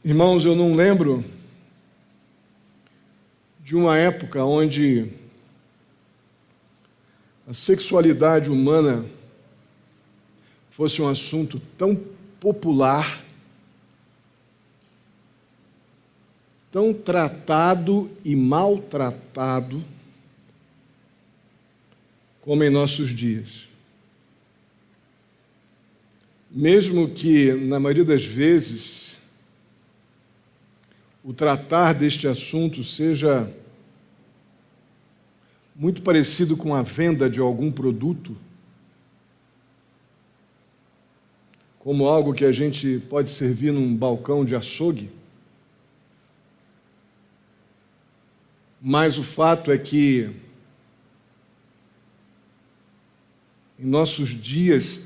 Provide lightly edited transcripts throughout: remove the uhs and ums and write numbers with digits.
Irmãos, eu não lembro de uma época onde a sexualidade humana fosse um assunto tão popular, tão tratado e maltratado como em nossos dias. Mesmo que, na maioria das vezes, o tratar deste assunto seja muito parecido com a venda de algum produto, como algo que a gente pode servir num balcão de açougue. Mas o fato é que, em nossos dias,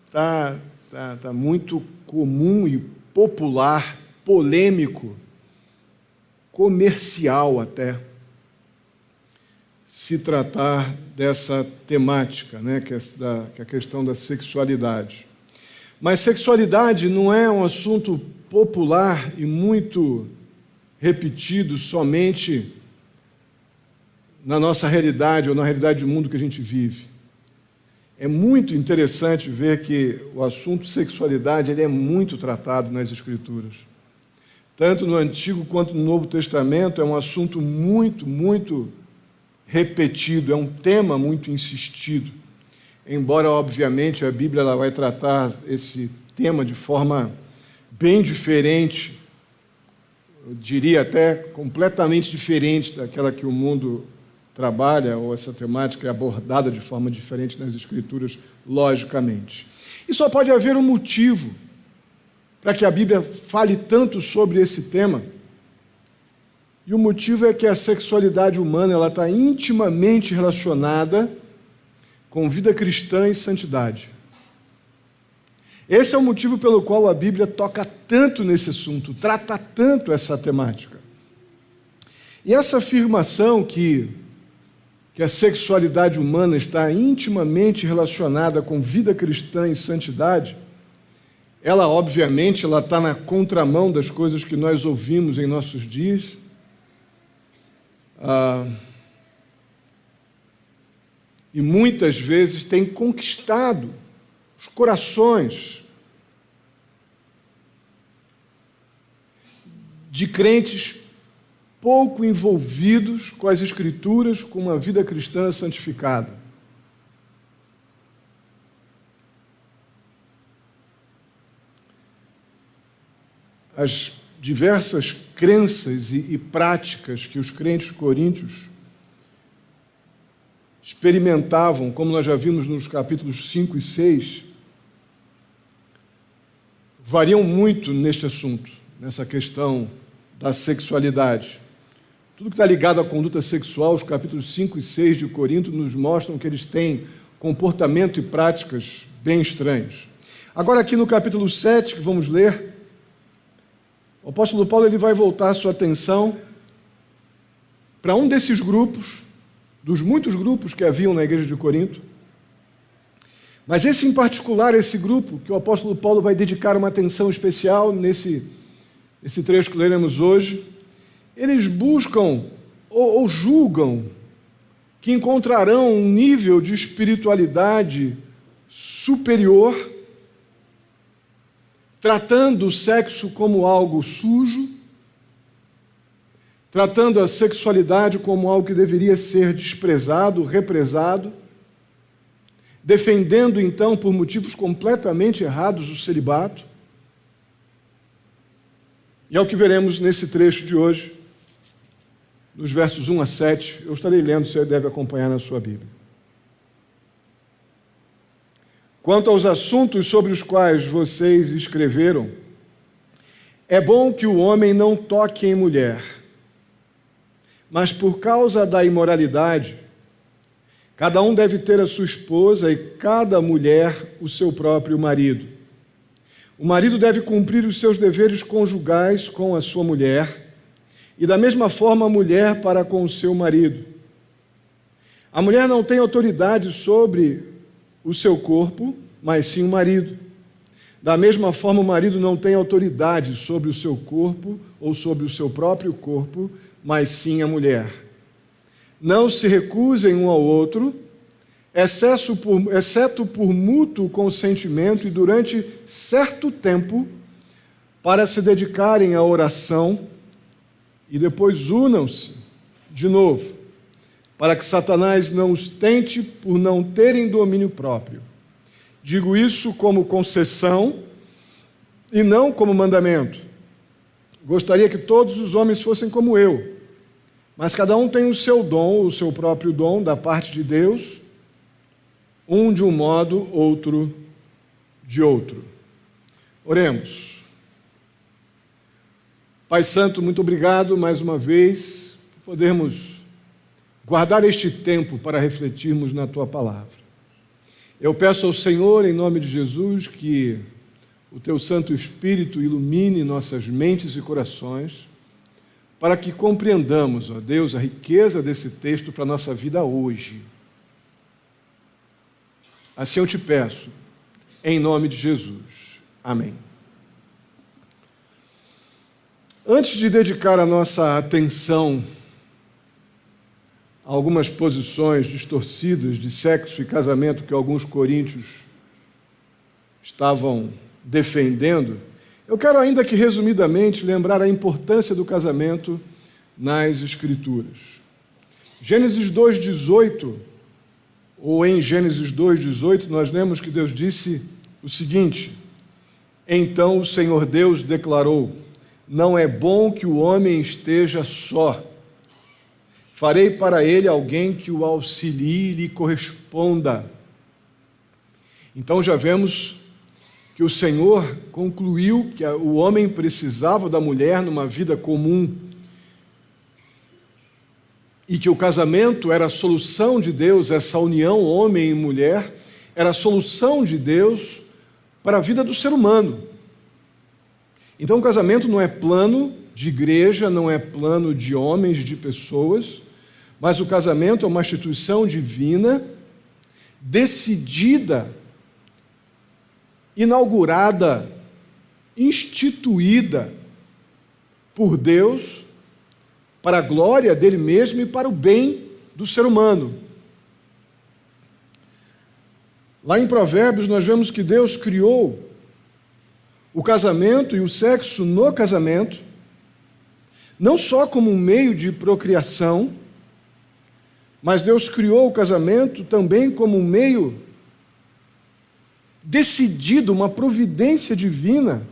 está muito comum e popular, polêmico, comercial até, se tratar dessa temática, né, que é a questão da sexualidade. Mas sexualidade não é um assunto popular e muito repetido somente na nossa realidade ou na realidade do mundo que a gente vive. É muito interessante ver que o assunto sexualidade ele é muito tratado nas Escrituras. Tanto no Antigo quanto no Novo Testamento, é um assunto muito repetido, é um tema muito insistido. Embora, obviamente, a Bíblia ela vai tratar esse tema de forma bem diferente, eu diria até completamente diferente daquela que o mundo trabalha, ou essa temática é abordada de forma diferente nas Escrituras, logicamente. E só pode haver um motivo para que a Bíblia fale tanto sobre esse tema. E o motivo é que a sexualidade humana ela está intimamente relacionada com vida cristã e santidade. Esse é o motivo pelo qual a Bíblia toca tanto nesse assunto, trata tanto essa temática. E essa afirmação que a sexualidade humana está intimamente relacionada com vida cristã e santidade, ela, obviamente, ela está na contramão das coisas que nós ouvimos em nossos dias. E muitas vezes tem conquistado os corações de crentes pouco envolvidos com as Escrituras, com uma vida cristã santificada. As diversas crenças e práticas que os crentes coríntios experimentavam, como nós já vimos nos capítulos 5 e 6, variam muito neste assunto, nessa questão da sexualidade. Tudo que está ligado à conduta sexual, os capítulos 5 e 6 de Corinto nos mostram que eles têm comportamento e práticas bem estranhos. Agora aqui no capítulo 7, que vamos ler, o apóstolo Paulo ele vai voltar a sua atenção para um desses grupos, dos muitos grupos que haviam na igreja de Corinto, mas esse em particular, esse grupo, que o apóstolo Paulo vai dedicar uma atenção especial nesse trecho que leremos hoje, eles buscam ou julgam que encontrarão um nível de espiritualidade superior, tratando o sexo como algo sujo, tratando a sexualidade como algo que deveria ser desprezado, represado, defendendo, então, por motivos completamente errados, o celibato. E é o que veremos nesse trecho de hoje, dos versos 1 a 7. Eu estarei lendo, você deve acompanhar na sua Bíblia. Quanto aos assuntos sobre os quais vocês escreveram, é bom que o homem não toque em mulher, mas por causa da imoralidade, cada um deve ter a sua esposa e cada mulher o seu próprio marido. O marido deve cumprir os seus deveres conjugais com a sua mulher, e da mesma forma a mulher para com o seu marido. A mulher não tem autoridade sobre o seu corpo, mas sim o marido. Da mesma forma, o marido não tem autoridade sobre o seu corpo ou sobre o seu próprio corpo, mas sim a mulher. Não se recusem um ao outro, exceto por mútuo consentimento e durante certo tempo, para se dedicarem à oração, e depois unam-se de novo, para que Satanás não os tente por não terem domínio próprio. Digo isso como concessão e não como mandamento. Gostaria que todos os homens fossem como eu, mas cada um tem o seu dom, o seu próprio dom da parte de Deus, um de um modo, outro de outro. Oremos. Pai Santo, muito obrigado mais uma vez por podermos guardar este tempo para refletirmos na Tua palavra. Eu peço ao Senhor, em nome de Jesus, que o Teu Santo Espírito ilumine nossas mentes e corações, para que compreendamos, ó Deus, a riqueza desse texto para a nossa vida hoje. Assim eu te peço, em nome de Jesus. Amém. Antes de dedicar a nossa atenção a algumas posições distorcidas de sexo e casamento que alguns coríntios estavam defendendo, eu quero ainda que resumidamente lembrar a importância do casamento nas Escrituras. Gênesis 2:18, ou em Gênesis 2:18, nós lemos que Deus disse o seguinte: então o Senhor Deus declarou: não é bom que o homem esteja só. Farei para ele alguém que o auxilie e lhe corresponda. Então já vemos que o Senhor concluiu que o homem precisava da mulher numa vida comum e que o casamento era a solução de Deus, essa união homem e mulher era a solução de Deus para a vida do ser humano. Então o casamento não é plano de igreja, não é plano de homens, de pessoas, mas o casamento é uma instituição divina, decidida, inaugurada, instituída por Deus, para a glória dele mesmo e para o bem do ser humano. Lá em Provérbios nós vemos que Deus criou o casamento e o sexo no casamento, não só como um meio de procriação, mas Deus criou o casamento também como um meio decidido, uma providência divina,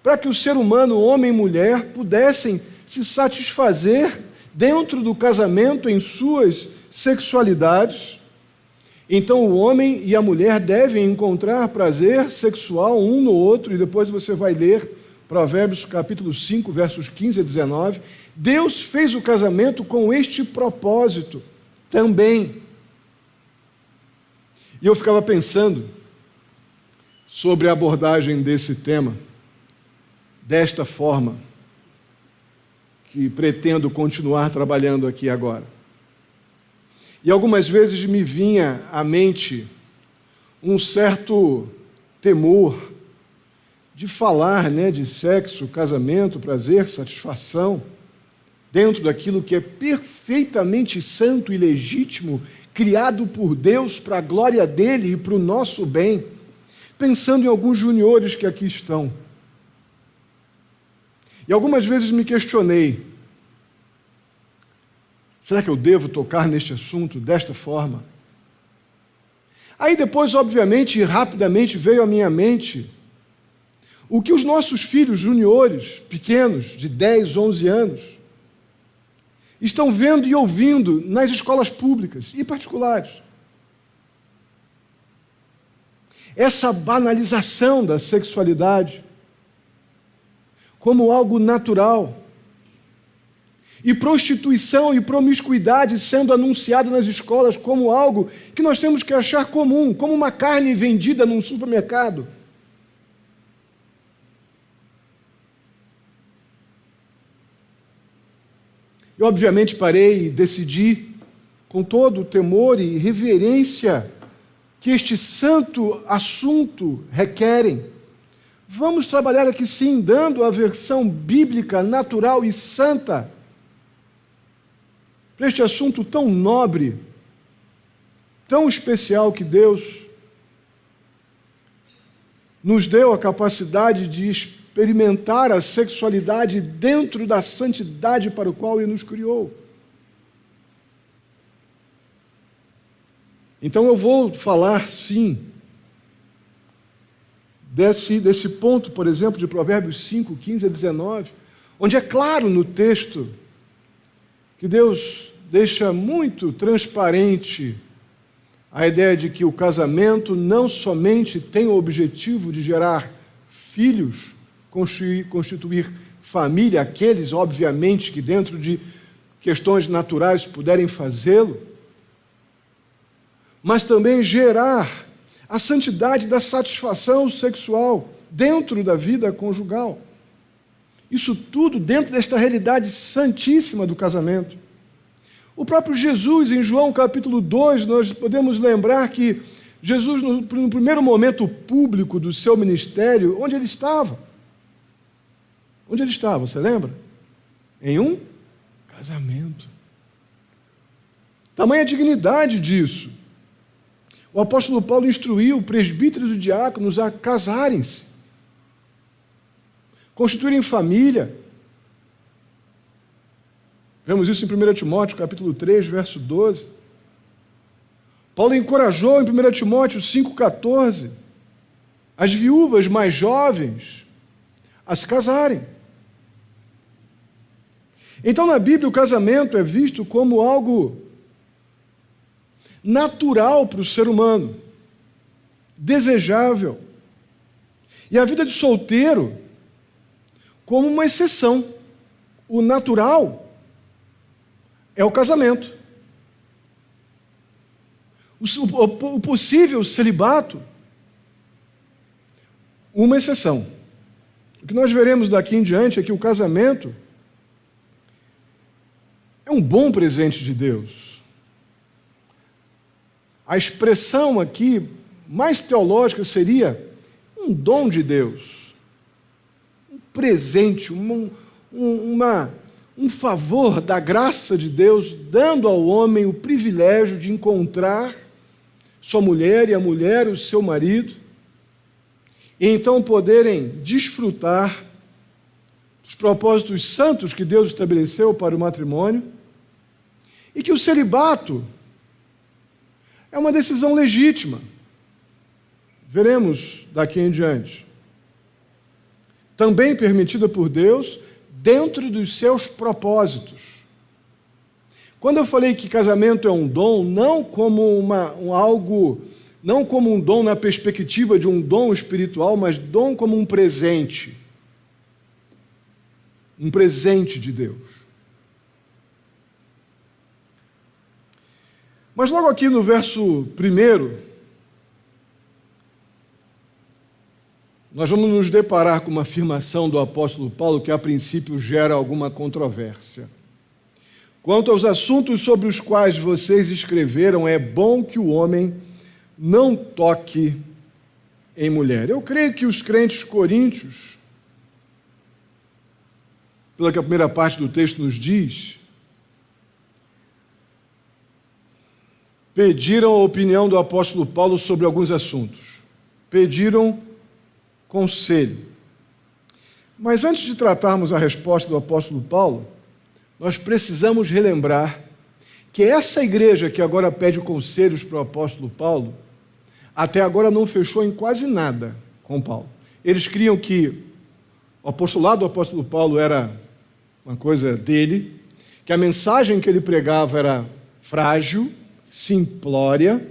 para que o ser humano, homem e mulher, pudessem se satisfazer dentro do casamento em suas sexualidades. Então o homem e a mulher devem encontrar prazer sexual um no outro, e depois você vai ler Provérbios capítulo 5, versos 15 a 19. Deus fez o casamento com este propósito também. E eu ficava pensando sobre a abordagem desse tema, desta forma, que pretendo continuar trabalhando aqui agora. E algumas vezes me vinha à mente um certo temor de falar, de sexo, casamento, prazer, satisfação, dentro daquilo que é perfeitamente santo e legítimo, criado por Deus para a glória dele e para o nosso bem, pensando em alguns juniores que aqui estão. E algumas vezes me questionei: será que eu devo tocar neste assunto desta forma? Aí depois, obviamente, e rapidamente veio à minha mente o que os nossos filhos juniores, pequenos, de 10, 11 anos, estão vendo e ouvindo nas escolas públicas e particulares. Essa banalização da sexualidade como algo natural, e prostituição e promiscuidade sendo anunciada nas escolas como algo que nós temos que achar comum, como uma carne vendida num supermercado. Eu, obviamente, parei e decidi, com todo o temor e reverência que este santo assunto requerem, Vamos trabalhar aqui sim, dando a versão bíblica, natural e santa para este assunto tão nobre, tão especial que Deus nos deu a capacidade de experimentar a sexualidade dentro da santidade para o qual Ele nos criou. Então eu vou falar, sim, desse ponto, por exemplo, de Provérbios 5, 15 a 19, onde é claro no texto que Deus deixa muito transparente a ideia de que o casamento não somente tem o objetivo de gerar filhos, constituir família, aqueles, obviamente, que dentro de questões naturais puderem fazê-lo, mas também gerar a santidade da satisfação sexual dentro da vida conjugal. Isso tudo dentro desta realidade santíssima do casamento. O próprio Jesus, em João capítulo 2, nós podemos lembrar que Jesus, no primeiro momento público do seu ministério, onde ele estava? Onde ele estava, você lembra? Em um casamento. Tamanha dignidade disso. O apóstolo Paulo instruiu presbíteros e diáconos a casarem-se, constituírem família. Vemos isso em 1 Timóteo, capítulo 3, verso 12. Paulo encorajou em 1 Timóteo 5,14 as viúvas mais jovens a se casarem. Então, na Bíblia, o casamento é visto como algo natural para o ser humano, desejável. E a vida de solteiro como uma exceção. O natural é o casamento. O possível celibato, uma exceção. O que nós veremos daqui em diante é que o casamento é um bom presente de Deus. A expressão aqui mais teológica seria um dom de Deus, um presente, um favor da graça de Deus, dando ao homem o privilégio de encontrar sua mulher e a mulher o seu marido, e então poderem desfrutar dos propósitos santos que Deus estabeleceu para o matrimônio, e que o celibato é uma decisão legítima. Veremos daqui em diante. Também permitida por Deus dentro dos seus propósitos. Quando eu falei que casamento é um dom, não como não como um dom na perspectiva de um dom espiritual, mas dom como um presente. Um presente de Deus. Mas logo aqui no verso 1, nós vamos nos deparar com uma afirmação do apóstolo Paulo que a princípio gera alguma controvérsia. Quanto aos assuntos sobre os quais vocês escreveram, é bom que o homem não toque em mulher. Eu creio que os crentes coríntios, pela que a primeira parte do texto nos diz, pediram a opinião do apóstolo Paulo sobre alguns assuntos. Pediram conselho. Mas antes de tratarmos a resposta do apóstolo Paulo, nós precisamos relembrar que essa igreja que agora pede conselhos para o apóstolo Paulo, até agora não fechou em quase nada com Paulo. Eles criam que o apostolado do apóstolo Paulo era uma coisa dele, que a mensagem que ele pregava era frágil, simplória,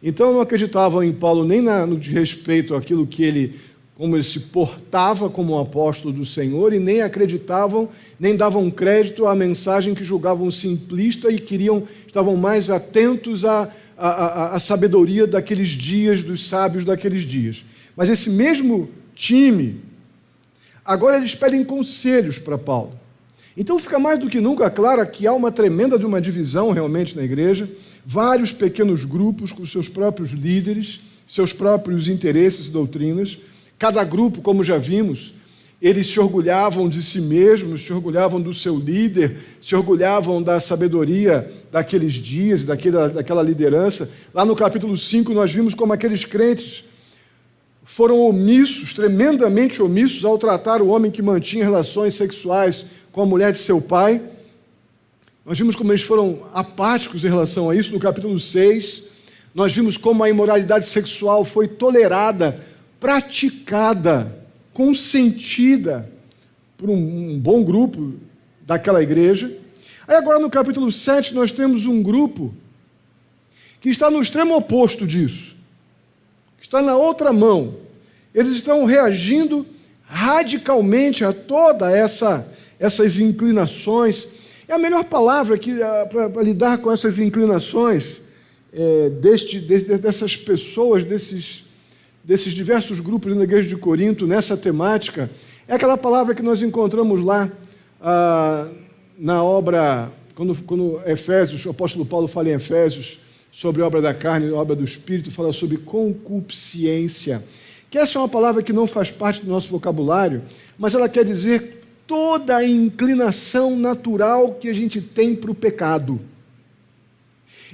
então não acreditavam em Paulo nem no de respeito àquilo que ele, como ele se portava como um apóstolo do Senhor, e nem acreditavam, nem davam crédito à mensagem que julgavam simplista e estavam mais atentos à sabedoria daqueles dias, dos sábios daqueles dias. Mas esse mesmo time, agora eles pedem conselhos para Paulo. Então fica mais do que nunca claro que há uma tremenda de uma divisão realmente na igreja, vários pequenos grupos com seus próprios líderes, seus próprios interesses e doutrinas, Cada grupo, como já vimos, eles se orgulhavam de si mesmos, se orgulhavam do seu líder, se orgulhavam da sabedoria daqueles dias, daquela liderança. Lá no capítulo 5, nós vimos como aqueles crentes foram omissos, tremendamente omissos, ao tratar o homem que mantinha relações sexuais com a mulher de seu pai. Nós vimos como eles foram apáticos em relação a isso. No capítulo 6, nós vimos como a imoralidade sexual foi tolerada, praticada, consentida por um bom grupo daquela igreja. Aí agora no capítulo 7 nós temos um grupo que está no extremo oposto disso, está na outra mão. Eles estão reagindo radicalmente a todas essas inclinações. É a melhor palavra para lidar com essas inclinações dessas pessoas, desses diversos grupos na igreja de Corinto, nessa temática, é aquela palavra que nós encontramos lá na obra, quando Efésios, o apóstolo Paulo fala em Efésios, sobre a obra da carne, a obra do Espírito, fala sobre concupiscência, que essa é uma palavra que não faz parte do nosso vocabulário, mas ela quer dizer toda a inclinação natural que a gente tem para o pecado.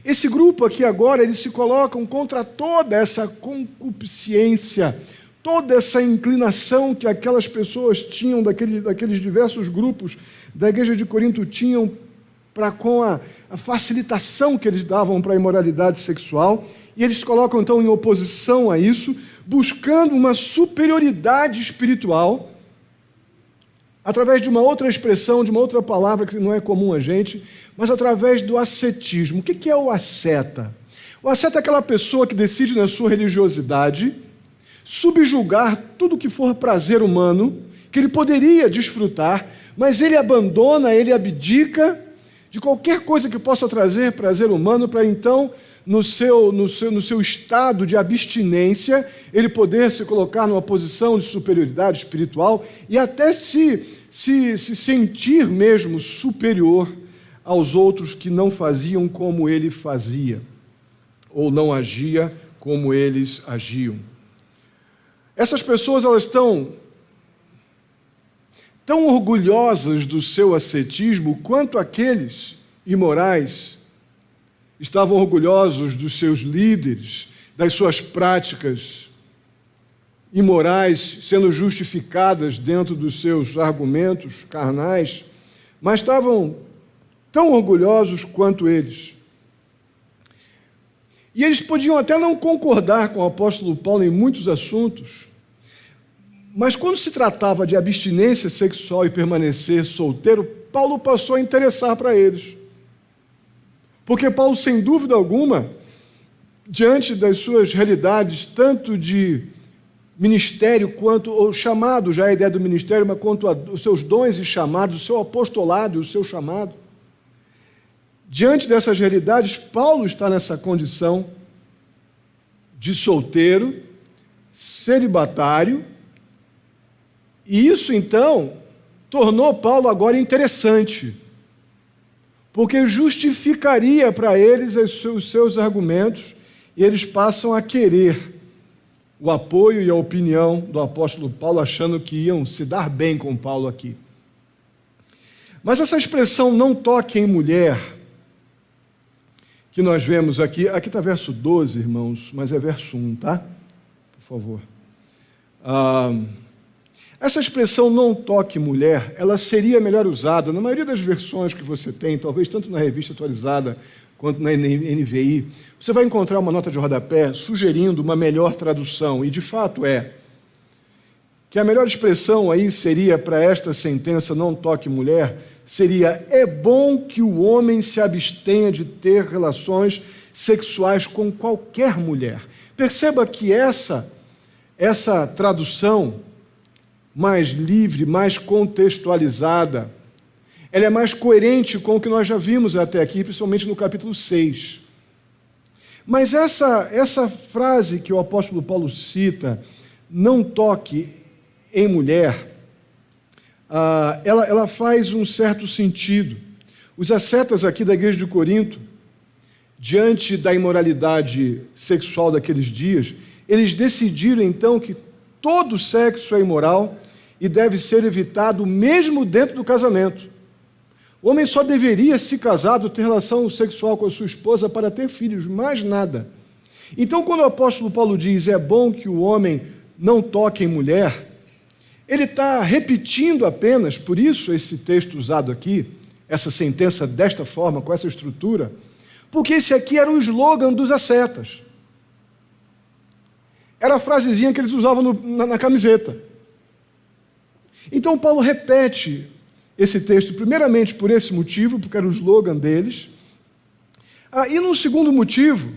Esse grupo aqui agora, eles se colocam contra toda essa concupiscência, toda essa inclinação que aquelas pessoas tinham, daqueles diversos grupos da igreja de Corinto tinham, com a facilitação que eles davam para a imoralidade sexual, e eles se colocam então em oposição a isso, buscando uma superioridade espiritual, através de uma outra expressão, de uma outra palavra que não é comum a gente, mas através do ascetismo. O que é o asceta? O asceta é aquela pessoa que decide na sua religiosidade subjugar tudo que for prazer humano, que ele poderia desfrutar, mas ele abandona, ele abdica de qualquer coisa que possa trazer prazer humano, para então, no seu estado de abstinência, ele poder se colocar numa posição de superioridade espiritual e até se sentir mesmo superior aos outros que não faziam como ele fazia, ou não agia como eles agiam. Essas pessoas, elas estão tão orgulhosas do seu ascetismo quanto aqueles imorais estavam orgulhosos dos seus líderes, das suas práticas imorais sendo justificadas dentro dos seus argumentos carnais, mas estavam tão orgulhosos quanto eles. E eles podiam até não concordar com o apóstolo Paulo em muitos assuntos, mas quando se tratava de abstinência sexual e permanecer solteiro, Paulo passou a interessar para eles. Porque Paulo, sem dúvida alguma, diante das suas realidades, tanto de ministério quanto, ou chamado, já é a ideia do ministério, mas quanto os seus dons e chamados, o seu apostolado e o seu chamado, diante dessas realidades, Paulo está nessa condição de solteiro, celibatário, e isso, então, tornou Paulo agora interessante, porque justificaria para eles os seus argumentos, e eles passam a querer o apoio e a opinião do apóstolo Paulo, achando que iam se dar bem com Paulo aqui. Mas essa expressão "não toque em mulher", que nós vemos aqui está verso 12, irmãos, mas é verso 1, tá? Por favor. Essa expressão "não toque mulher", ela seria melhor usada, na maioria das versões que você tem, talvez tanto na Revista Atualizada quanto na NVI, você vai encontrar uma nota de rodapé sugerindo uma melhor tradução, e de fato que a melhor expressão aí seria para esta sentença "não toque mulher", seria: é bom que o homem se abstenha de ter relações sexuais com qualquer mulher. Perceba que essa tradução mais livre, mais contextualizada, ela é mais coerente com o que nós já vimos até aqui, principalmente no capítulo 6. Mas essa frase que o apóstolo Paulo cita, "não toque em mulher", ela faz um certo sentido. Os ascetas aqui da igreja de Corinto, diante da imoralidade sexual daqueles dias, eles decidiram então que todo sexo é imoral e deve ser evitado mesmo dentro do casamento. O homem só deveria, se casado, ter relação sexual com a sua esposa para ter filhos, mais nada. Então, quando o apóstolo Paulo diz é bom que o homem não toque em mulher, ele está repetindo apenas, por isso esse texto usado aqui, essa sentença desta forma, com essa estrutura, porque esse aqui era o slogan dos ascetas. Era a frasezinha que eles usavam na camiseta. Então Paulo repete esse texto, primeiramente por esse motivo, porque era o slogan deles, e no segundo motivo,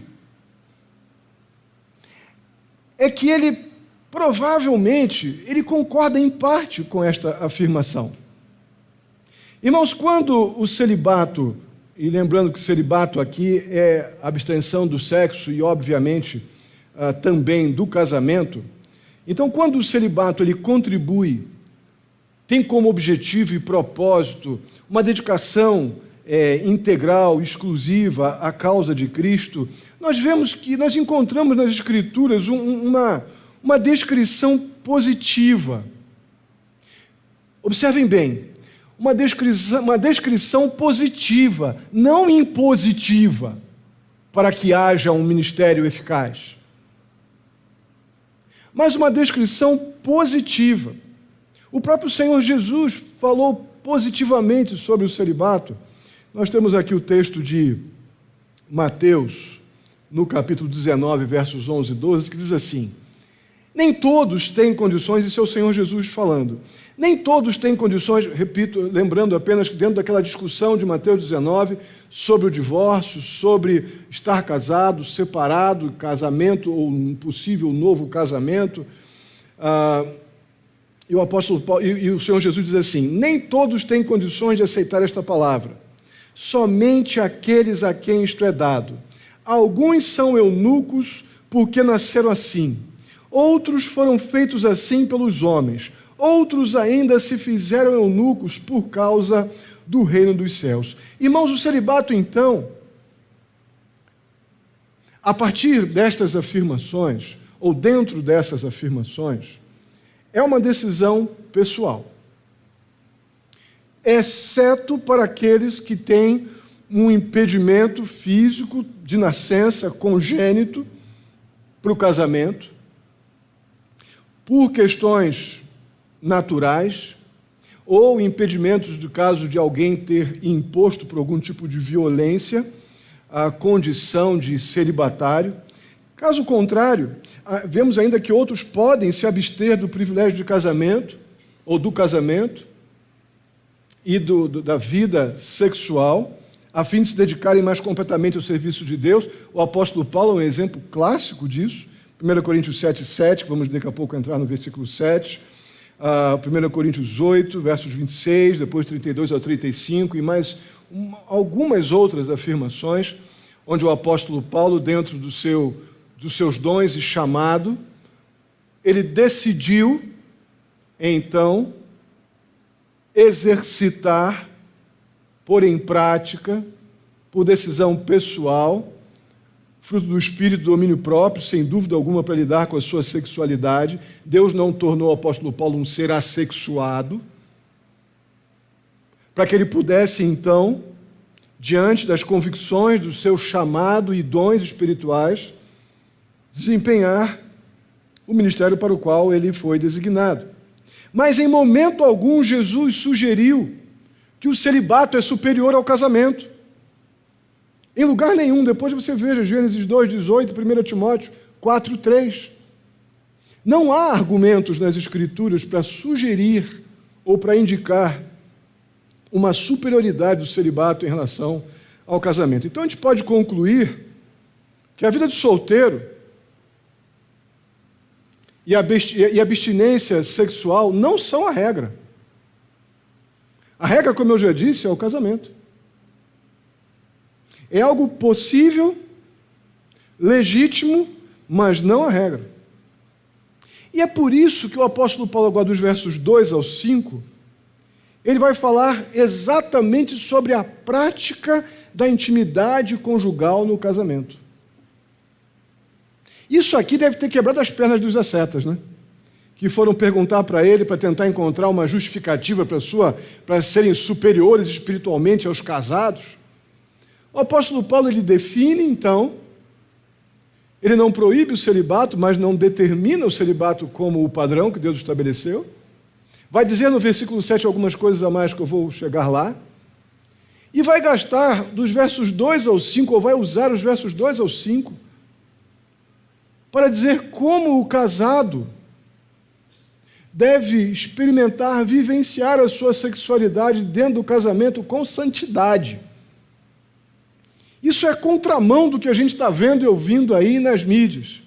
é que ele provavelmente ele concorda em parte com esta afirmação. Irmãos, quando o celibato, e lembrando que o celibato aqui é a abstenção do sexo e, obviamente, também do casamento, então, quando o celibato ele contribui, tem como objetivo e propósito uma dedicação integral, exclusiva à causa de Cristo, nós vemos que nós encontramos nas Escrituras uma descrição positiva. Observem bem, uma descrição positiva, não impositiva, para que haja um ministério eficaz. Mas uma descrição positiva. O próprio Senhor Jesus falou positivamente sobre o celibato. Nós temos aqui o texto de Mateus, no capítulo 19, versos 11 e 12, que diz assim: nem todos têm condições, isso é o Senhor Jesus falando, nem todos têm condições, repito, lembrando apenas que dentro daquela discussão de Mateus 19, sobre o divórcio, sobre estar casado, separado, casamento ou um possível novo casamento, e o apóstolo Paulo, e o Senhor Jesus diz assim: nem todos têm condições de aceitar esta palavra, somente aqueles a quem isto é dado. Alguns são eunucos porque nasceram assim, outros foram feitos assim pelos homens, outros ainda se fizeram eunucos por causa do reino dos céus. Irmãos, o celibato, então, a partir destas afirmações, ou dentro dessas afirmações, é uma decisão pessoal, exceto para aqueles que têm um impedimento físico de nascença congênito para o casamento, por questões naturais, ou impedimentos do caso de alguém ter imposto por algum tipo de violência a condição de celibatário. Caso contrário, vemos ainda que outros podem se abster do privilégio de casamento, ou do casamento, e da vida sexual, a fim de se dedicarem mais completamente ao serviço de Deus. O apóstolo Paulo é um exemplo clássico disso. 1 Coríntios 7,7, que vamos daqui a pouco entrar no versículo 7, 1 Coríntios 8, versos 26, depois 32 ao 35, e mais algumas outras afirmações, onde o apóstolo Paulo, dentro dos seus dons e chamado, ele decidiu, então, exercitar, pôr em prática, por decisão pessoal, fruto do espírito, do domínio próprio, sem dúvida alguma, para lidar com a sua sexualidade. Deus não tornou o apóstolo Paulo um ser assexuado, para que ele pudesse, então, diante das convicções do seu chamado e dons espirituais, desempenhar o ministério para o qual ele foi designado. Mas, em momento algum, Jesus sugeriu que o celibato é superior ao casamento. Em lugar nenhum. Depois você veja Gênesis 2:18, 1 Timóteo 4:3. Não há argumentos nas Escrituras para sugerir ou para indicar uma superioridade do celibato em relação ao casamento. Então a gente pode concluir que a vida de solteiro e a abstinência sexual não são a regra. A regra, como eu já disse, é o casamento. É algo possível, legítimo, mas não a regra. E é por isso que o apóstolo Paulo, agora dos versos 2 ao 5, ele vai falar exatamente sobre a prática da intimidade conjugal no casamento. Isso aqui deve ter quebrado as pernas dos ascetas, né? que foram perguntar para ele para tentar encontrar uma justificativa para serem superiores espiritualmente aos casados. O apóstolo Paulo ele define, então, ele não proíbe o celibato, mas não determina o celibato como o padrão que Deus estabeleceu. Vai dizer no versículo 7 algumas coisas a mais que eu vou chegar lá. E vai gastar dos versos 2 ao 5, ou vai usar os versos 2 ao 5, para dizer como o casado deve experimentar, vivenciar a sua sexualidade dentro do casamento com santidade. Isso é contramão do que a gente está vendo e ouvindo aí nas mídias.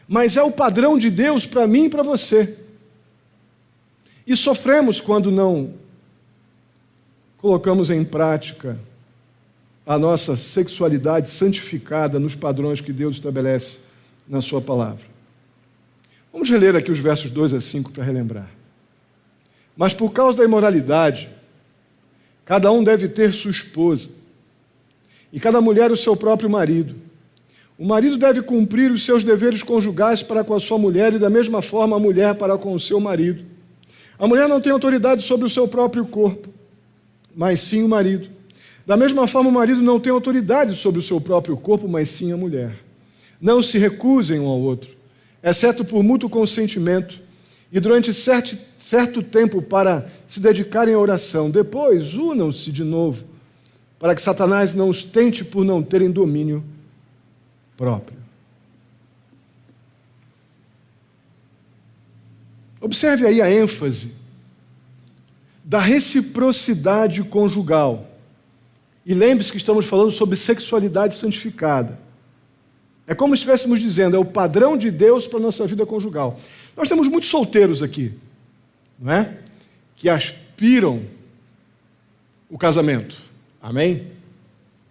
Mas é o padrão de Deus para mim e para você. E sofremos quando não colocamos em prática a nossa sexualidade santificada nos padrões que Deus estabelece na sua palavra. Vamos reler aqui os versos 2 a 5 para relembrar. Mas por causa da imoralidade, cada um deve ter sua esposa, e cada mulher o seu próprio marido. O marido deve cumprir os seus deveres conjugais para com a sua mulher, e da mesma forma a mulher para com o seu marido. A mulher não tem autoridade sobre o seu próprio corpo, mas sim o marido. Da mesma forma, o marido não tem autoridade sobre o seu próprio corpo, mas sim a mulher. Não se recusem um ao outro, exceto por mútuo consentimento, e durante certo tempo para se dedicarem à oração. Depois, unam-se de novo, para que Satanás não os tente por não terem domínio próprio. Observe aí a ênfase da reciprocidade conjugal. E lembre-se que estamos falando sobre sexualidade santificada. É como se estivéssemos dizendo, é o padrão de Deus para a nossa vida conjugal. Nós temos muitos solteiros aqui, não é? Que aspiram o casamento. Amém?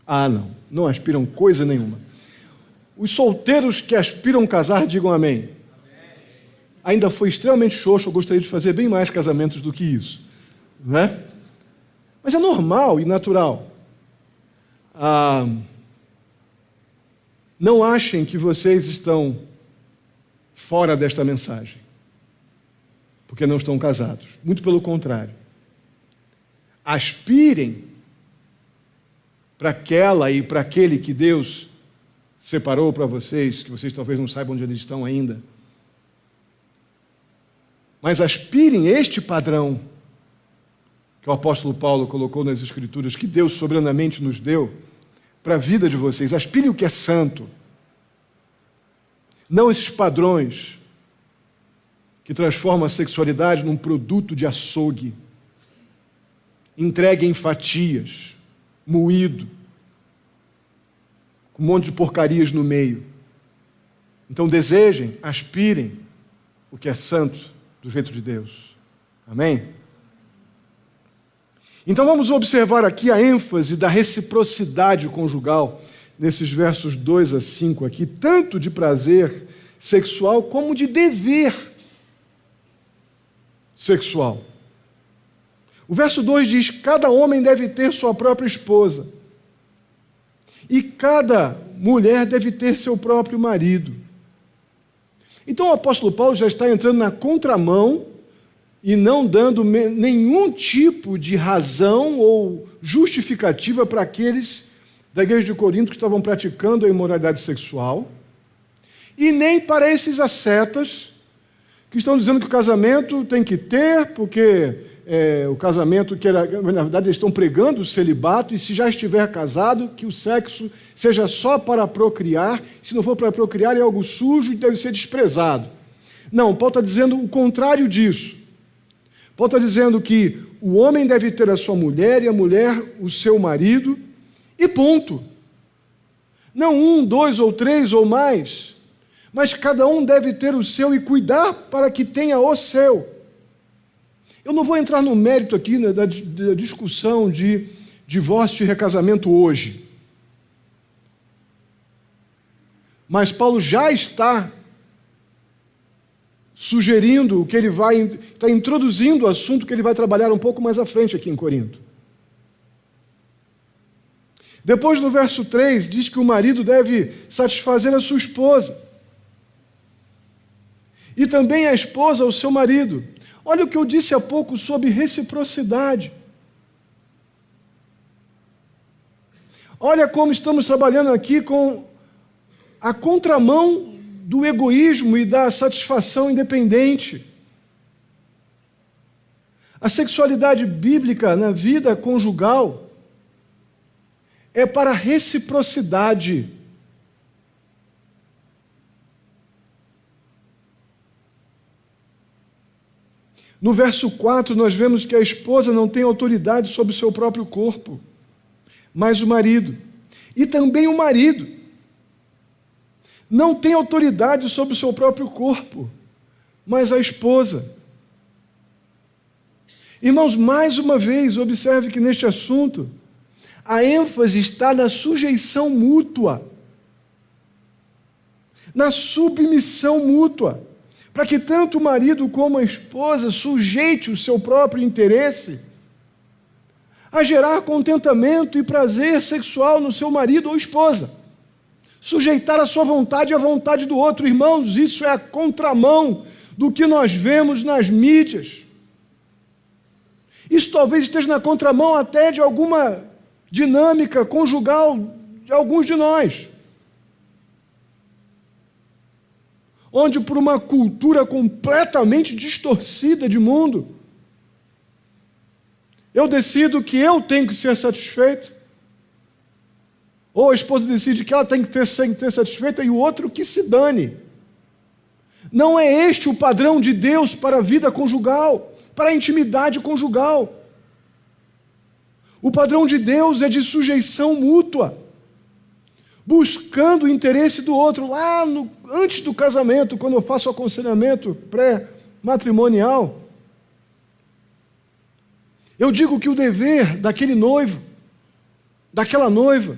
Ah, não aspiram coisa nenhuma. Os solteiros que aspiram casar, digam amém. Ainda foi extremamente xoxo, eu gostaria de fazer bem mais casamentos do que isso. Não é? Mas é normal e natural. Não achem que vocês estão fora desta mensagem, porque não estão casados. Muito pelo contrário. Aspirem para aquela e para aquele que Deus separou para vocês, que vocês talvez não saibam onde eles estão ainda. Mas aspirem este padrão que o apóstolo Paulo colocou nas Escrituras, que Deus soberanamente nos deu, para a vida de vocês. Aspirem o que é santo. Não esses padrões que transformam a sexualidade num produto de açougue, entregue em fatias, moído, com um monte de porcarias no meio. Então desejem, aspirem o que é santo do jeito de Deus. Amém? Então vamos observar aqui a ênfase da reciprocidade conjugal nesses versos 2 a 5 aqui, tanto de prazer sexual como de dever sexual. O verso 2 diz: cada homem deve ter sua própria esposa, e cada mulher deve ter seu próprio marido. Então o apóstolo Paulo já está entrando na contramão e não dando nenhum tipo de razão ou justificativa para aqueles da igreja de Corinto que estavam praticando a imoralidade sexual, e nem para esses ascetas que estão dizendo que o casamento tem que ter, porque o casamento, na verdade eles estão pregando o celibato, e se já estiver casado, que o sexo seja só para procriar, se não for para procriar é algo sujo e deve ser desprezado. Não, Paulo está dizendo o contrário disso. Paulo está dizendo que o homem deve ter a sua mulher e a mulher o seu marido, e ponto. Não 1, 2 ou 3 ou mais, mas cada um deve ter o seu e cuidar para que tenha o seu. Eu não vou entrar no mérito aqui, né, da discussão de divórcio e recasamento hoje. Mas Paulo já está sugerindo o que ele está introduzindo o assunto que ele vai trabalhar um pouco mais à frente aqui em Corinto. Depois, no verso 3, diz que o marido deve satisfazer a sua esposa. e também a esposa ao seu marido. Olha o que eu disse há pouco sobre reciprocidade. Olha como estamos trabalhando aqui com a contramão do egoísmo e da satisfação independente. A sexualidade bíblica na vida conjugal é para reciprocidade. No verso 4, nós vemos que a esposa não tem autoridade sobre o seu próprio corpo, mas o marido. E também o marido não tem autoridade sobre o seu próprio corpo, mas a esposa. Irmãos, mais uma vez, observe que neste assunto, a ênfase está na sujeição mútua, na submissão mútua, para que tanto o marido como a esposa sujeite o seu próprio interesse a gerar contentamento e prazer sexual no seu marido ou esposa. Sujeitar a sua vontade à vontade do outro. Irmãos, isso é a contramão do que nós vemos nas mídias. Isso talvez esteja na contramão até de alguma dinâmica conjugal de alguns de nós. Onde, por uma cultura completamente distorcida de mundo, eu decido que eu tenho que ser satisfeito, ou a esposa decide que ela tem que ser satisfeita e o outro que se dane. Não é este o padrão de Deus para a vida conjugal, para a intimidade conjugal. O padrão de Deus é de sujeição mútua, buscando o interesse do outro. Antes do casamento, quando eu faço o aconselhamento pré-matrimonial, eu digo que o dever daquele noivo, daquela noiva,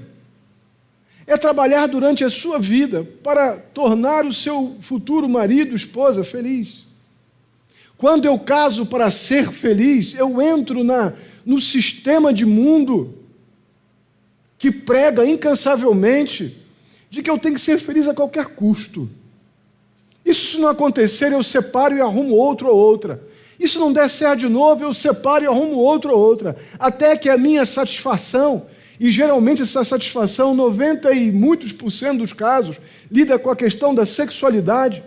é trabalhar durante a sua vida para tornar o seu futuro marido, esposa, feliz. Quando eu caso para ser feliz, eu entro no sistema de mundo que prega incansavelmente de que eu tenho que ser feliz a qualquer custo. Isso, se não acontecer, eu separo e arrumo outro ou outra. E se não der certo de novo, eu separo e arrumo outro ou outra. Até que a minha satisfação, e geralmente essa satisfação, 90 e muitos por cento dos casos, lida com a questão da sexualidade,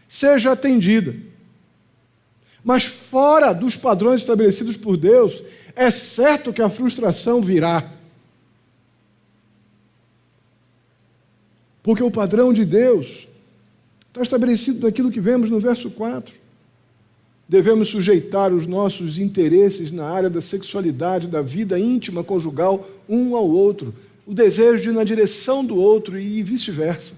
seja atendida. Mas fora dos padrões estabelecidos por Deus, é certo que a frustração virá. Porque o padrão de Deus está estabelecido naquilo que vemos no verso 4. Devemos sujeitar os nossos interesses na área da sexualidade, da vida íntima conjugal, um ao outro. O desejo de ir na direção do outro e vice-versa.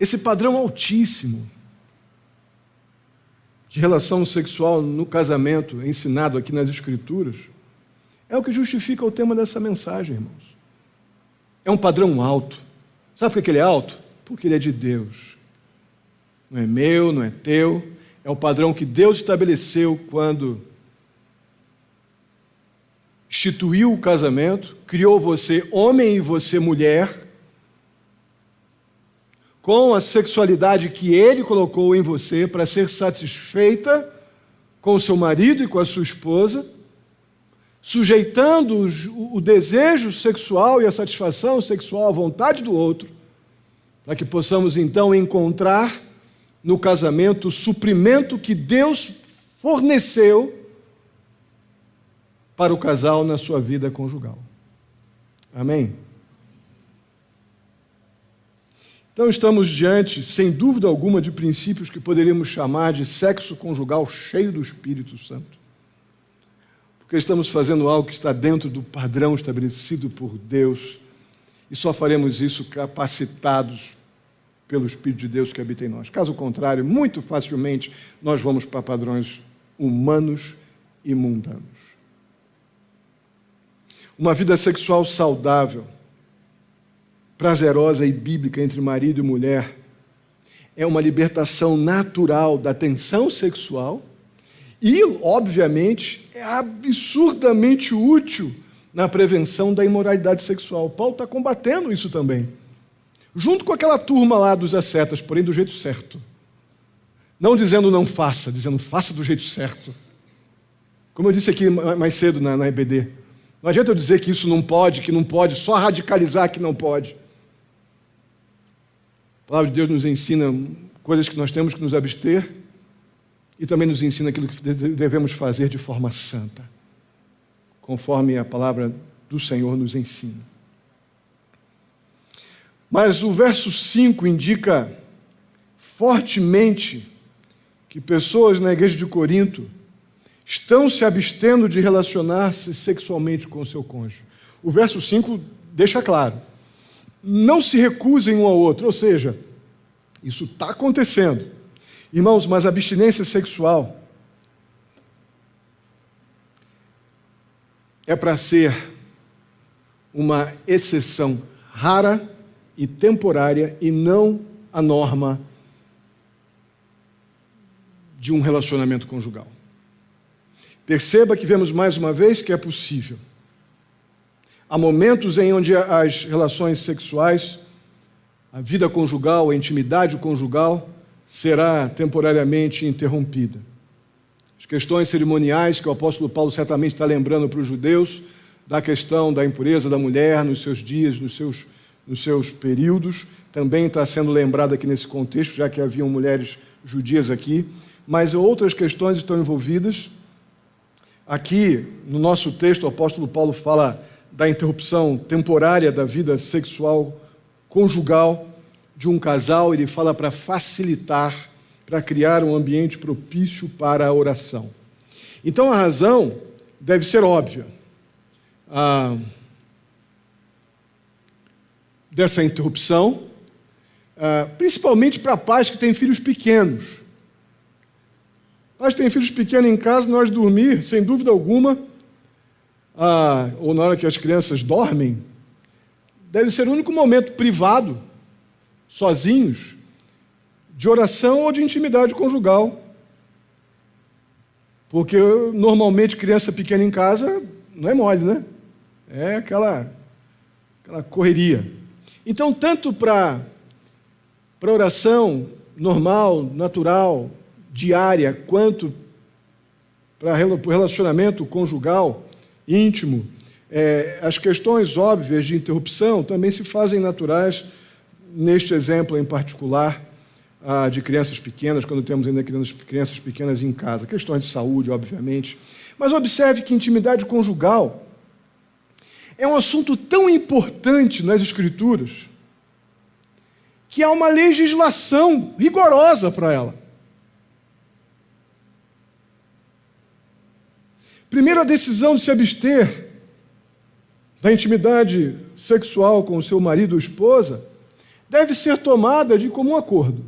Esse padrão altíssimo de relação sexual no casamento, ensinado aqui nas Escrituras, é o que justifica o tema dessa mensagem, irmãos. É um padrão alto. Sabe por que ele é alto? Porque ele é de Deus. Não é meu, não é teu. É o padrão que Deus estabeleceu quando instituiu o casamento, criou você homem e você mulher, com a sexualidade que Ele colocou em você para ser satisfeita com o seu marido e com a sua esposa, sujeitando o desejo sexual e a satisfação sexual à vontade do outro, para que possamos então encontrar no casamento o suprimento que Deus forneceu para o casal na sua vida conjugal. Amém? Então estamos diante, sem dúvida alguma, de princípios que poderíamos chamar de sexo conjugal cheio do Espírito Santo. Porque estamos fazendo algo que está dentro do padrão estabelecido por Deus, e só faremos isso capacitados pelo Espírito de Deus que habita em nós. Caso contrário, muito facilmente nós vamos para padrões humanos e mundanos. Uma vida sexual saudável, prazerosa e bíblica entre marido e mulher é uma libertação natural da tensão sexual e, obviamente, é absurdamente útil na prevenção da imoralidade sexual. Paulo está combatendo isso também, junto com aquela turma lá dos ascetas, porém do jeito certo. Não dizendo não faça, dizendo faça do jeito certo. Como eu disse aqui mais cedo na EBD, não adianta eu dizer que isso não pode, que não pode, só radicalizar que não pode. A palavra de Deus nos ensina coisas que nós temos que nos abster e também nos ensina aquilo que devemos fazer de forma santa, conforme a palavra do Senhor nos ensina. Mas o verso 5 indica fortemente que pessoas na igreja de Corinto estão se abstendo de relacionar-se sexualmente com o seu cônjuge. O verso 5 deixa claro: não se recusem um ao outro, ou seja, isso está acontecendo. Irmãos, mas a abstinência sexual é para ser uma exceção rara e temporária e não a norma de um relacionamento conjugal. Perceba que vemos mais uma vez que é possível. Há momentos em onde as relações sexuais, a vida conjugal, a intimidade conjugal será temporariamente interrompida. As questões cerimoniais que o apóstolo Paulo certamente está lembrando para os judeus, da questão da impureza da mulher nos seus dias, nos seus períodos, também está sendo lembrado aqui nesse contexto, já que haviam mulheres judias aqui, mas outras questões estão envolvidas. Aqui, no nosso texto, o apóstolo Paulo fala da interrupção temporária da vida sexual conjugal de um casal. Ele fala para facilitar, para criar um ambiente propício para a oração. Então, a razão deve ser óbvia dessa interrupção, principalmente para pais que têm filhos pequenos. Pais que têm filhos pequenos em casa, na hora de dormir, sem dúvida alguma, ou na hora que as crianças dormem, deve ser o único momento privado, sozinhos, de oração ou de intimidade conjugal. Porque, normalmente, criança pequena em casa não é mole, né? É aquela correria. Então, tanto para oração normal, natural, diária, quanto para o relacionamento conjugal, íntimo, as questões óbvias de interrupção também se fazem naturais, neste exemplo em particular, de crianças pequenas, quando temos ainda crianças pequenas em casa. Questões de saúde, obviamente. Mas observe que intimidade conjugal é um assunto tão importante nas Escrituras que há uma legislação rigorosa para ela. Primeiro, a decisão de se abster da intimidade sexual com o seu marido ou esposa deve ser tomada de comum acordo.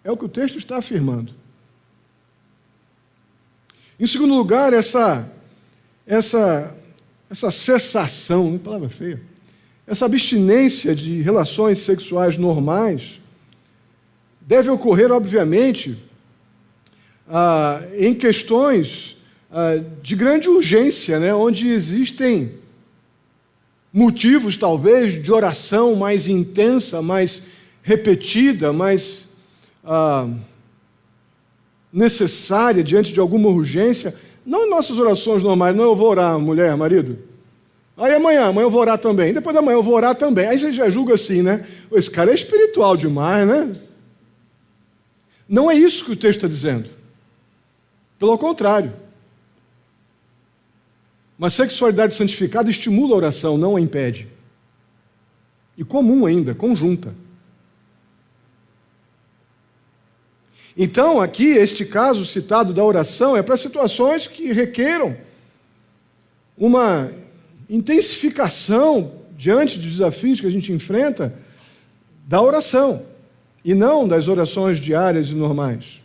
É o que o texto está afirmando. Em segundo lugar, essa cessação, palavra feia, essa abstinência de relações sexuais normais deve ocorrer, obviamente, em questões de grande urgência, né, onde existem motivos, talvez, de oração mais intensa, mais repetida, mais necessária diante de alguma urgência. Não em nossas orações normais, não, eu vou orar, mulher, marido. Aí amanhã eu vou orar também. Depois da manhã eu vou orar também. Aí você já julga assim, né? Esse cara é espiritual demais, né? Não é isso que o texto está dizendo. Pelo contrário. Uma sexualidade santificada estimula a oração, não a impede. E comum ainda, conjunta. Então, aqui, este caso citado da oração é para situações que requeram uma intensificação diante dos desafios que a gente enfrenta da oração, e não das orações diárias e normais.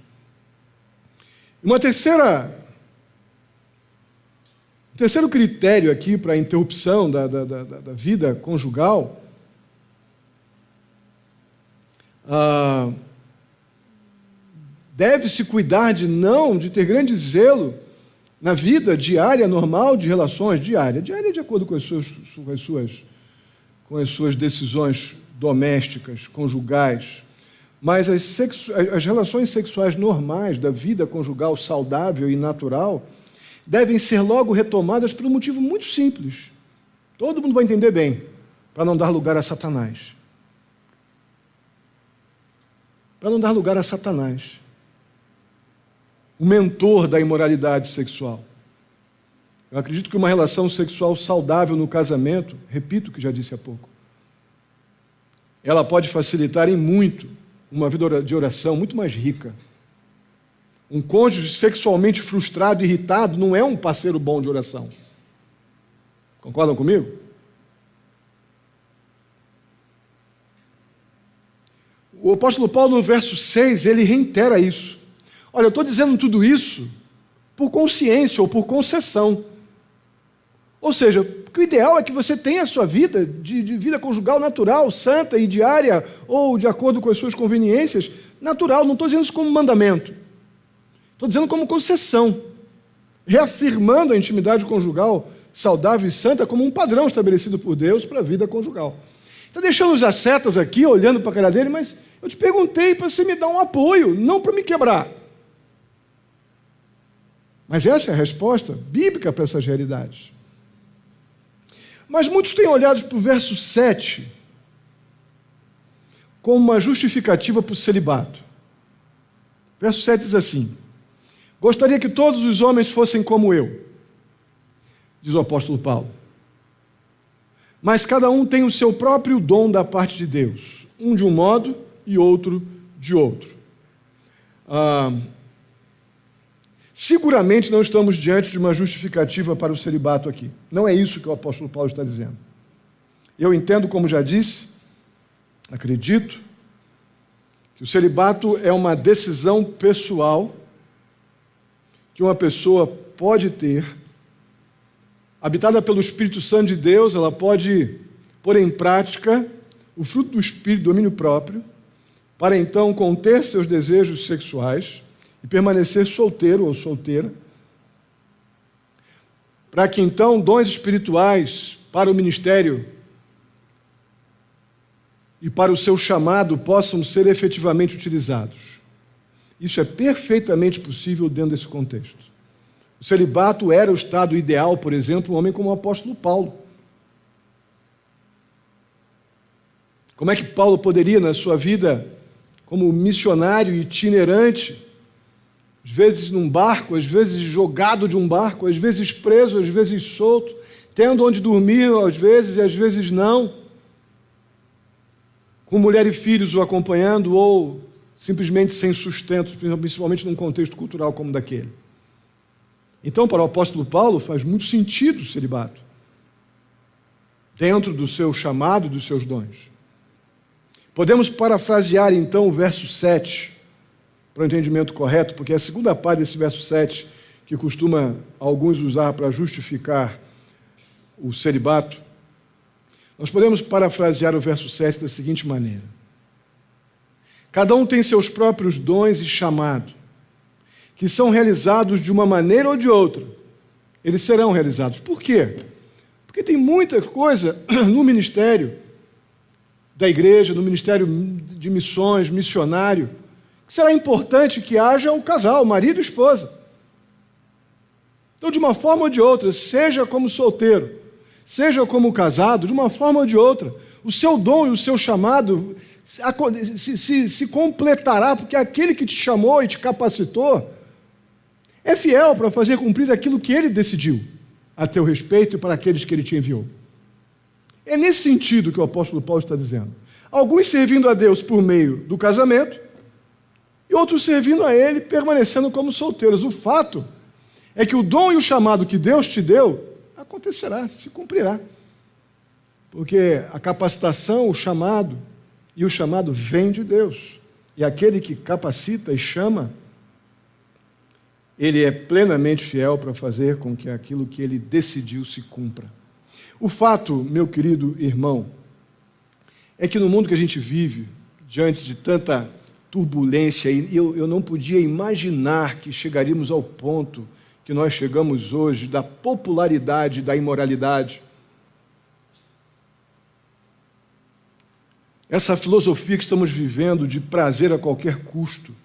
Um terceiro critério aqui para a interrupção da vida conjugal deve-se cuidar de ter grande zelo na vida diária, normal, de relações, diária de acordo com as suas decisões domésticas, conjugais, mas as relações sexuais normais da vida conjugal saudável e natural devem ser logo retomadas por um motivo muito simples. Todo mundo vai entender bem, para não dar lugar a Satanás. Para não dar lugar a Satanás, o mentor da imoralidade sexual. Eu acredito que uma relação sexual saudável no casamento, repito o que já disse há pouco, ela pode facilitar em muito uma vida de oração muito mais rica. Um cônjuge sexualmente frustrado e irritado não é um parceiro bom de oração. Concordam comigo? O apóstolo Paulo, no verso 6, ele reitera isso. Olha, eu estou dizendo tudo isso por consciência ou por concessão. Ou seja, porque o ideal é que você tenha a sua vida de vida conjugal natural, santa e diária, ou de acordo com as suas conveniências, natural. Não estou dizendo isso como mandamento. Estou dizendo como concessão, reafirmando a intimidade conjugal saudável e santa como um padrão estabelecido por Deus para a vida conjugal. Está deixando os ascetas aqui, olhando para a cara dele, mas eu te perguntei para você me dar um apoio, não para me quebrar. Mas essa é a resposta bíblica para essas realidades. Mas muitos têm olhado para o verso 7 como uma justificativa para o celibato. O verso 7 diz assim: gostaria que todos os homens fossem como eu, diz o apóstolo Paulo. Mas cada um tem o seu próprio dom da parte de Deus, um de um modo e outro de outro. Seguramente não estamos diante de uma justificativa para o celibato aqui. Não é isso que o apóstolo Paulo está dizendo. Eu entendo, como já disse, acredito, que o celibato é uma decisão pessoal que uma pessoa pode ter, habitada pelo Espírito Santo de Deus. Ela pode pôr em prática o fruto do Espírito, domínio próprio, para então conter seus desejos sexuais e permanecer solteiro ou solteira, para que então dons espirituais para o ministério e para o seu chamado possam ser efetivamente utilizados. Isso é perfeitamente possível dentro desse contexto. O celibato era o estado ideal, por exemplo, um homem como o apóstolo Paulo. Como é que Paulo poderia, na sua vida como missionário itinerante, às vezes num barco, às vezes jogado de um barco, às vezes preso, às vezes solto, tendo onde dormir, às vezes e às vezes não, com mulher e filhos o acompanhando, ou simplesmente sem sustento, principalmente num contexto cultural como daquele. Então, para o apóstolo Paulo, faz muito sentido o celibato, dentro do seu chamado, dos seus dons. Podemos parafrasear, então, o verso 7, para o entendimento correto, porque é a segunda parte desse verso 7 que costuma alguns usar para justificar o celibato. Nós podemos parafrasear o verso 7 da seguinte maneira: cada um tem seus próprios dons e chamado, que são realizados de uma maneira ou de outra. Eles serão realizados. Por quê? Porque tem muita coisa no ministério da igreja, no ministério de missões, missionário, que será importante que haja o casal, marido e esposa. Então, de uma forma ou de outra, seja como solteiro, seja como casado, de uma forma ou de outra, o seu dom e o seu chamado se completará, porque aquele que te chamou e te capacitou é fiel para fazer cumprir aquilo que ele decidiu a teu respeito e para aqueles que ele te enviou. É nesse sentido que o apóstolo Paulo está dizendo. Alguns servindo a Deus por meio do casamento e outros servindo a ele permanecendo como solteiros. O fato é que o dom e o chamado que Deus te deu acontecerá, se cumprirá. Porque a capacitação, o chamado vem de Deus. E aquele que capacita e chama, ele é plenamente fiel para fazer com que aquilo que ele decidiu se cumpra. O fato, meu querido irmão, é que no mundo que a gente vive, diante de tanta turbulência, eu não podia imaginar que chegaríamos ao ponto que nós chegamos hoje, da popularidade da imoralidade. Essa filosofia que estamos vivendo de prazer a qualquer custo,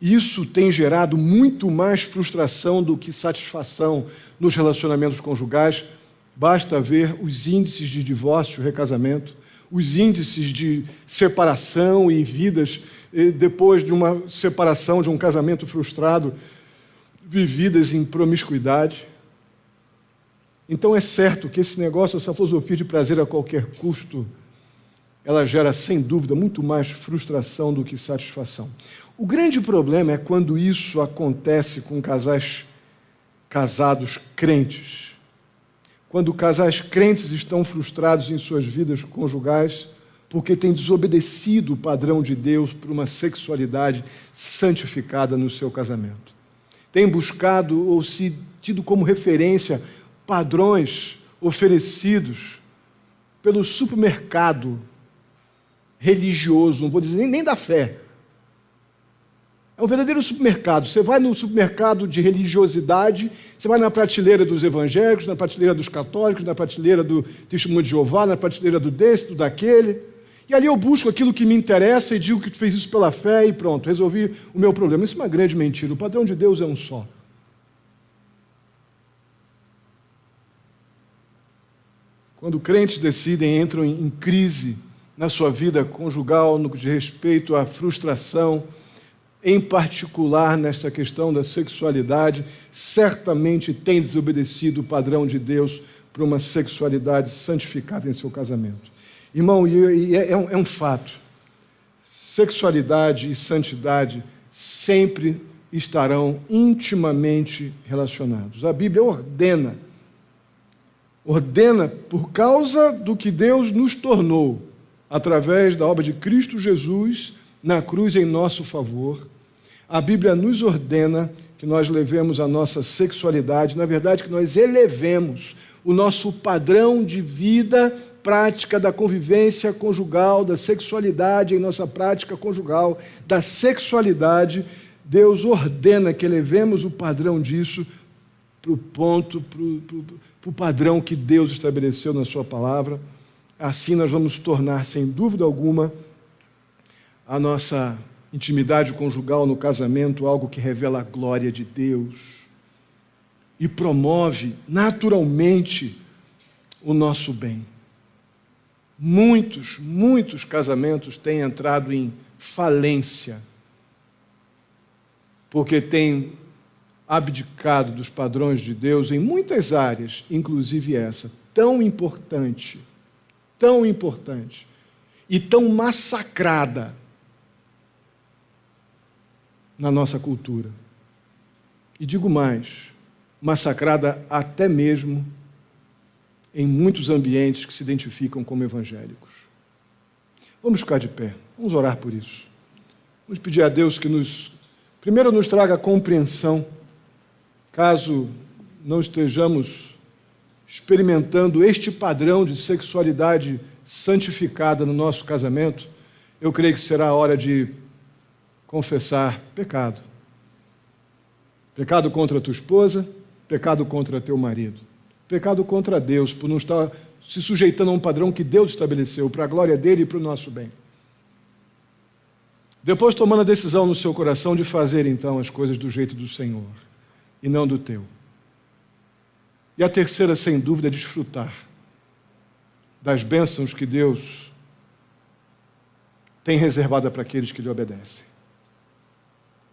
isso tem gerado muito mais frustração do que satisfação nos relacionamentos conjugais. Basta ver os índices de divórcio e recasamento, os índices de separação e vidas depois de uma separação, de um casamento frustrado, vividas em promiscuidade. Então é certo que esse negócio, essa filosofia de prazer a qualquer custo, ela gera, sem dúvida, muito mais frustração do que satisfação. O grande problema é quando isso acontece com casais casados crentes. Quando casais crentes estão frustrados em suas vidas conjugais porque têm desobedecido o padrão de Deus por uma sexualidade santificada no seu casamento. Têm buscado ou se tido como referência padrões oferecidos pelo supermercado religioso, não vou dizer nem da fé. É um verdadeiro supermercado. Você vai no supermercado de religiosidade, você vai na prateleira dos evangélicos, na prateleira dos católicos, na prateleira do Testemunho de Jeová, na prateleira do desse, do daquele. E ali eu busco aquilo que me interessa e digo que tu fez isso pela fé e pronto, resolvi o meu problema. Isso é uma grande mentira. O padrão de Deus é um só. Quando crentes decidem, entram em crise na sua vida conjugal, no que diz respeito à frustração, em particular nesta questão da sexualidade, certamente tem desobedecido o padrão de Deus para uma sexualidade santificada em seu casamento. Irmão, é um fato. Sexualidade e santidade sempre estarão intimamente relacionados. A Bíblia ordena por causa do que Deus nos tornou, através da obra de Cristo Jesus na cruz em nosso favor. A Bíblia nos ordena que nós levemos a nossa sexualidade, na verdade, que nós elevemos o nosso padrão de vida, prática da convivência conjugal, da sexualidade em nossa prática conjugal, da sexualidade. Deus ordena que elevemos o padrão disso para o ponto, para o padrão que Deus estabeleceu na sua palavra. Assim nós vamos tornar, sem dúvida alguma, a nossa intimidade conjugal no casamento algo que revela a glória de Deus e promove naturalmente o nosso bem. Muitos casamentos têm entrado em falência porque têm abdicado dos padrões de Deus em muitas áreas, inclusive essa, tão importante e tão massacrada na nossa cultura. E digo mais, massacrada até mesmo em muitos ambientes que se identificam como evangélicos. Vamos ficar de pé, vamos orar por isso. Vamos pedir a Deus que primeiro nos traga compreensão, caso não estejamos experimentando este padrão de sexualidade santificada no nosso casamento. Eu creio que será a hora de confessar pecado. Pecado contra a tua esposa, pecado contra teu marido. Pecado contra Deus, por não estar se sujeitando a um padrão que Deus estabeleceu, para a glória dele e para o nosso bem. Depois tomando a decisão no seu coração de fazer então as coisas do jeito do Senhor e não do teu. E a terceira, sem dúvida, é desfrutar das bênçãos que Deus tem reservada para aqueles que lhe obedecem.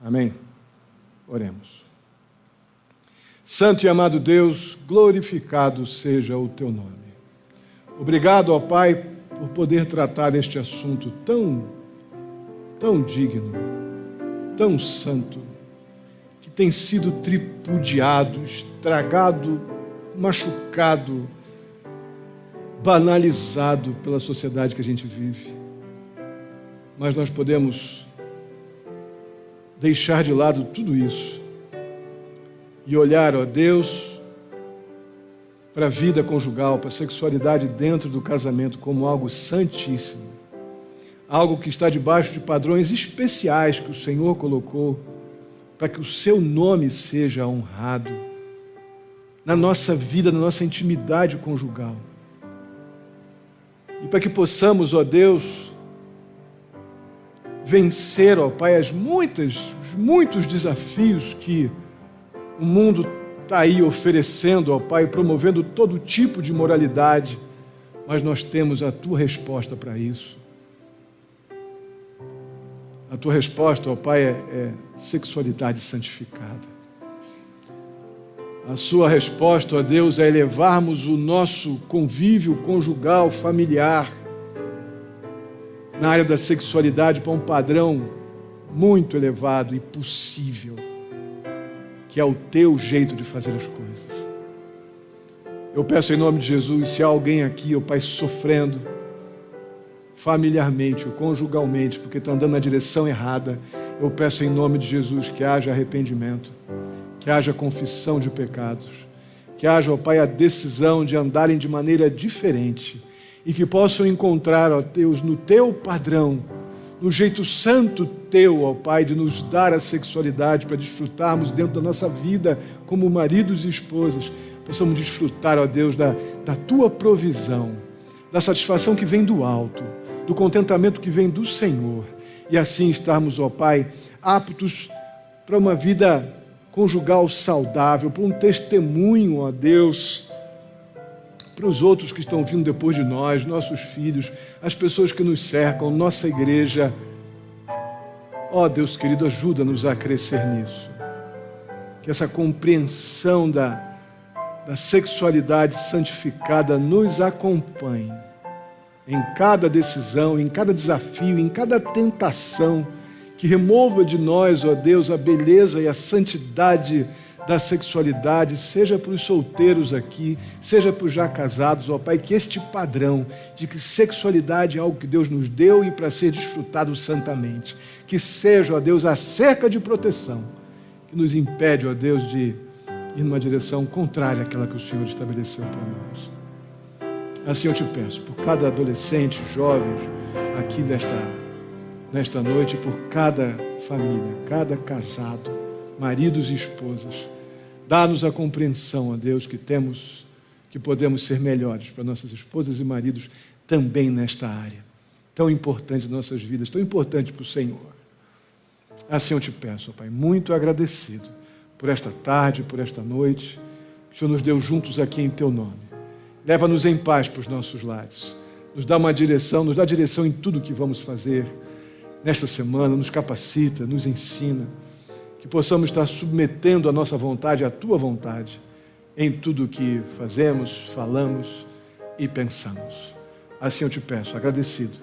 Amém? Oremos. Santo e amado Deus, glorificado seja o teu nome. Obrigado, ó Pai, por poder tratar este assunto tão digno, tão santo, que tem sido tripudiado, estragado, machucado, banalizado pela sociedade que a gente vive. Mas nós podemos deixar de lado tudo isso e olhar, ó Deus, para a vida conjugal, para a sexualidade dentro do casamento como algo santíssimo, algo que está debaixo de padrões especiais que o Senhor colocou para que o seu nome seja honrado na nossa vida, na nossa intimidade conjugal. E para que possamos, ó Deus, vencer, ó Pai, os muitos desafios que o mundo está aí oferecendo, ó Pai, promovendo todo tipo de moralidade, mas nós temos a Tua resposta para isso. A Tua resposta, ó Pai, é sexualidade santificada. A Sua resposta, ó Deus, é elevarmos o nosso convívio conjugal, familiar, na área da sexualidade para um padrão muito elevado e possível, que é o Teu jeito de fazer as coisas. Eu peço em nome de Jesus, se há alguém aqui, ó Pai, sofrendo familiarmente ou conjugalmente, porque está andando na direção errada, eu peço em nome de Jesus que haja arrependimento, que haja confissão de pecados, que haja, ó Pai, a decisão de andarem de maneira diferente e que possam encontrar, ó Deus, no Teu padrão, no jeito santo Teu, ó Pai, de nos dar a sexualidade para desfrutarmos dentro da nossa vida como maridos e esposas, possamos desfrutar, ó Deus, da Tua provisão, da satisfação que vem do alto, do contentamento que vem do Senhor, e assim estarmos, ó Pai, aptos para uma vida conjugal saudável, para um testemunho, ó Deus, para os outros que estão vindo depois de nós, nossos filhos, as pessoas que nos cercam, nossa igreja. Ó Deus querido, ajuda-nos a crescer nisso. Que essa compreensão da sexualidade santificada nos acompanhe em cada decisão, em cada desafio, em cada tentação, que remova de nós, ó Deus, a beleza e a santidade da sexualidade, seja para os solteiros aqui, seja para os já casados, ó Pai, que este padrão de que sexualidade é algo que Deus nos deu e para ser desfrutado santamente, que seja, ó Deus, a cerca de proteção que nos impede, ó Deus, de ir numa direção contrária àquela que o Senhor estabeleceu para nós. Assim eu te peço, por cada adolescente, jovem aqui nesta noite, por cada família, cada casado, maridos e esposas, dá-nos a compreensão, ó Deus, que podemos ser melhores para nossas esposas e maridos também nesta área, tão importante em nossas vidas, tão importante para o Senhor. Assim eu te peço, ó Pai, muito agradecido por esta tarde, por esta noite, que o Senhor nos deu juntos aqui em Teu nome. Leva-nos em paz para os nossos lares, nos dá direção em tudo que vamos fazer nesta semana, nos capacita, nos ensina, que possamos estar submetendo a nossa vontade à Tua vontade, em tudo o que fazemos, falamos e pensamos. Assim eu te peço, agradecido,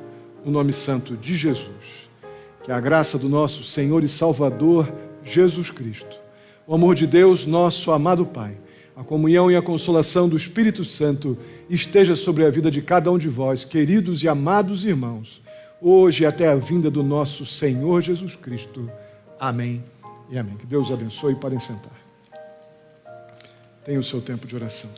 no nome santo de Jesus, que a graça do nosso Senhor e Salvador Jesus Cristo, o amor de Deus, nosso amado Pai, a comunhão e a consolação do Espírito Santo esteja sobre a vida de cada um de vós, queridos e amados irmãos, hoje e até a vinda do nosso Senhor Jesus Cristo. Amém e amém. Que Deus abençoe e podem sentar. Tenha o seu tempo de oração.